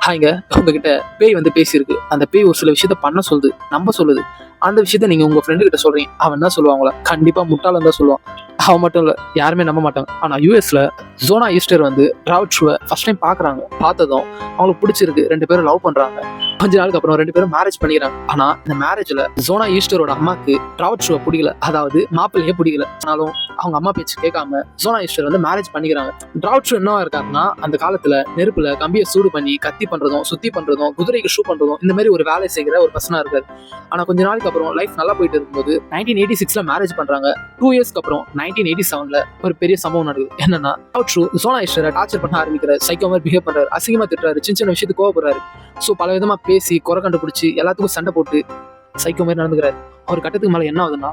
ஹாய்ங்க, உங்ககிட்ட பேய் வந்து பேசியிருக்கு. அந்த பேய் ஒரு சில விஷயத்த பண்ண சொல்லுது, நம்ப சொல்லுது. அந்த விஷயத்த நீங்க உங்க ஃப்ரெண்டு கிட்ட சொல்றீங்க. அவன் என்ன சொல்லுவாங்களா? கண்டிப்பா முட்டாளன் தான் சொல்லுவான். அவன் மட்டும் இல்ல, யாருமே நம்ப மாட்டாங்க. ஆனா யுஎஸ்ல ஜோனா ஈஸ்டர் வந்து ராபர்ட் ஷூவை ஃபர்ஸ்ட் டைம் பார்க்குறாங்க. பார்த்ததும் அவங்களுக்கு பிடிச்சிருக்கு. 2 பேரும் லவ் பண்றாங்க. கொஞ்ச நாளுக்கு அப்புறம் 2 பேரும் மேரேஜ் பண்ணிக்கிறாங்க. ஆனா இந்த மேரேஜ்ல ஜோனா ஈஸ்டரோட அம்மாக்கு ராபர்ட் ஷூவை பிடிக்கல. அதாவது மாப்பிள்ளையே பிடிக்கல. ஆனாலும் அவங்க அம்மா பேச்சு கேட்காம ஜோனா ஈஸ்டர் வந்து மேரேஜ் பண்ணிக்கிறாங்க. ராபர்ட் ஷூ என்னவா இருக்காருன்னா, அந்த காலத்துல நெருப்புல கம்பியை சூடு பண்ணி கத்தி பண்றதும், சுத்தி பண்றதும், குதிரைக்கு ஷூ பண்றதும், இந்த மாதிரி ஒரு வேலை செய்கிற ஒரு பர்சனா இருக்காரு. ஆனா கொஞ்ச நாளைக்கு அப்புறம் லைஃப் நல்லா போயிட்டு இருக்கும்போது 1986ல மேரேஜ் பண்றாங்க. 2 இயர்ஸ்க்கு அப்புறம் 1987ல ஒரு பெரிய சம்பவம் நடக்குது. என்னன்னா, ராபர்ட் ஷூ ஜோனா ஈஸ்டரை டார்ச்சர் பண்ண ஆரம்பிக்கிறார். சைக்கோ மாதிரி பிஹேவ் பண்றாரு. அசிங்கமா திட்டுறாரு. சின்ன சின்ன விஷயத்துக்கு கோவப்படுறாரு. ஸோ பல விதமா பேசி குறை கண்டுபிடிச்சி எல்லாத்துக்கும் சண்டை போட்டு சைக்கோ மாதிரி நடந்துக்கிறாரு. ஒரு கட்டத்துக்கு மேல என்ன ஆகுதுன்னா,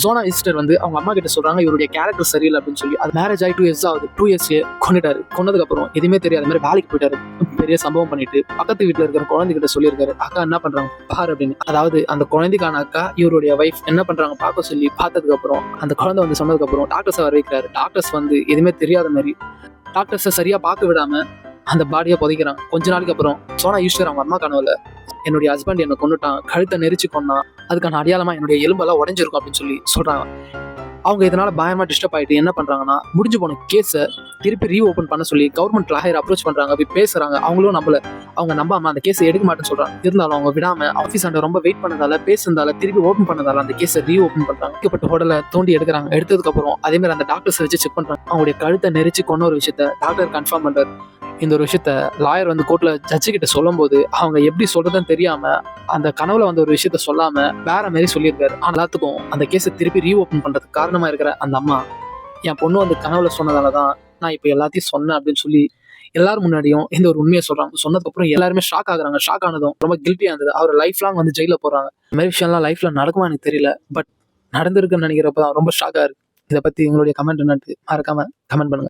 ஜோனா ஈஸ்டர் வந்து அவங்க அம்மா கிட்ட சொல்றாங்க, இவருடைய கேரக்டர் சரியில்லை அப்படின்னு சொல்லி. அது மேரேஜ் ஆகி 2 இயர்ஸ் ஆகுது. 2 இயர்ஸ்லயே கொண்டுட்டாரு. கொன்னதுக்கு அப்புறம் எதுவுமே தெரியாத மாதிரி வேலைக்கு போயிட்டாரு. பெரிய சம்பவம் பண்ணிட்டு பக்கத்து வீட்டுல இருக்கிற குழந்தைகிட்ட சொல்லியிருக்காரு, அக்கா என்ன பண்றாங்க பாரு அப்படின்னு. அதாவது அந்த குழந்தைக்கான அக்கா இவருடைய வைஃப் என்ன பண்றாங்க பார்க்க சொல்லி பார்த்ததுக்கு அப்புறம் அந்த குழந்தை வந்து சொன்னதுக்கு அப்புறம் டாக்டர்ஸை வர வைக்கிறாரு. டாக்டர்ஸ் வந்து எதுவுமே தெரியாத மாதிரி டாக்டர்ஸை சரியா பார்க்க விடாம அந்த பாடியை புதைக்கிறாங்க. கொஞ்ச நாளைக்கு அப்புறம் ஜோனா ஈஸ்டர் அவங்க அம்மா கனவுல, என்னுடைய ஹஸ்பண்ட் என்னை கொண்டுட்டான், கழுத்தை நெரிச்சு கொண்டான், அதுக்கான அடையாளமா என்னுடைய எலும்பெல்லாம் உடைஞ்சிருக்கும் அப்படின்னு சொல்லி சொல்றாங்க. அவங்க இதனால பயமா டிஸ்டர்ப் ஆயிட்டு என்ன பண்றாங்கன்னா, முடிஞ்சு போன கேஸை திருப்பி ரீஓபன் பண்ண சொல்லி கவர்மெண்ட் லாயர் அப்ரோச் பண்றாங்க. போய் பேசுறாங்க. அவங்களும் நம்பல. அவங்க நம்பாம அந்த கேஸை எடுக்க மாட்டேன்னு சொல்றாங்க. இருந்தாலும் அவங்க விடாம ஆஃபீஸ் ஆண்ட ரொம்ப வெயிட் பண்ணதால, பேசுனதால, திருப்பி ஓபன் பண்ணதால அந்த கேஸை ரீஓபன் பண்றாங்க. வைக்கப்பட்ட உடலை தோண்டி எடுக்கிறாங்க. எடுத்ததுக்கு அப்புறம் அதே மாதிரி அந்த டாக்டர்ஸ் வச்சு செக் பண்றாங்க. அவங்களுடைய கழுத்தை நெரிச்சு கொன்ன ஒரு விஷயத்த டாக்டர் கன்ஃபார்ம் பண்றாரு. இந்த ஒரு விஷயத்த லாயர் வந்து கோர்ட்ல ஜட்ஜு கிட்ட சொல்லும் போது அவங்க எப்படி சொல்றதுன்னு தெரியாம அந்த கனவுல வந்து ஒரு விஷயத்த சொல்லாம வேற மாதிரி சொல்லியிருக்காரு. எல்லாத்துக்கும் அந்த கேஸை திருப்பி ரீஓபன் பண்றதுக்கு காரணமா இருக்கிற அந்த அம்மா, என் பொண்ணு வந்து கனவுல சொன்னதாலதான் நான் இப்ப எல்லாத்தையும் சொன்னேன் அப்படின்னு சொல்லி எல்லாரும் முன்னாடியும் இந்த ஒரு உண்மையை சொல்றாங்க. சொன்னதுக்கு அப்புறம் எல்லாருமே ஷாக் ஆகுறாங்க. ஷாக் ஆனதும் ரொம்ப கில்ட்டியா இருந்தது. அவர் லைஃப் லாங் வந்து ஜெயில போறாங்க. இந்த மாதிரி விஷயம்லாம் லைஃப்ல நடக்குமா எனக்கு தெரியல. பட் நடந்திருக்குன்னு நினைக்கிறப்பதான் ரொம்ப ஷாக்கா இருக்கு. இதை பத்தி உங்களுடைய கமெண்ட் என்னன்னு மறக்காம கமெண்ட் பண்ணுங்க.